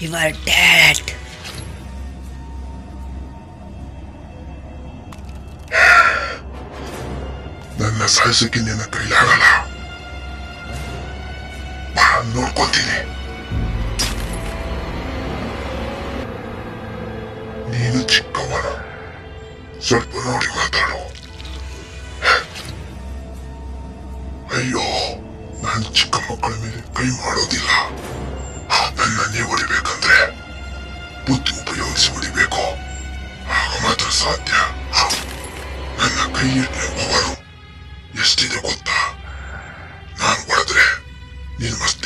You are dead. ನನ್ನ ಸಾಯಿಸಕ್ಕೆ ನಿನ್ನ ಕೈಲಾಗಲ್ಲ. ಬಾ, ನೋಡ್ಕೊತೀನಿ. ನೀನು ಚಿಕ್ಕವನು, ಸ್ವಲ್ಪ ನೋಡಿ ಮಾತಾಡು. ಅಯ್ಯೋ, ನಾನು ಚಿಕ್ಕ ಮಕ್ಕಳ ಮೇಲೆ ಕೈ ಮಾಡೋದಿಲ್ಲ. ನನ್ನ ನೀವು ಹೊಡಿಬೇಕಂದ್ರೆ ಬುದ್ಧಿ ಉಪಯೋಗಿಸಿ ಹೊಡಿಬೇಕು, ಆಗ ಮಾತ್ರ ಸಾಧ್ಯ. ನನ್ನ ಕೈ ಪವರು ಎಷ್ಟಿದೆ ಗೊತ್ತಾ? ನಾನು ಹೊಡೆದ್ರೆ ನೀನು ಮಸ್ತ್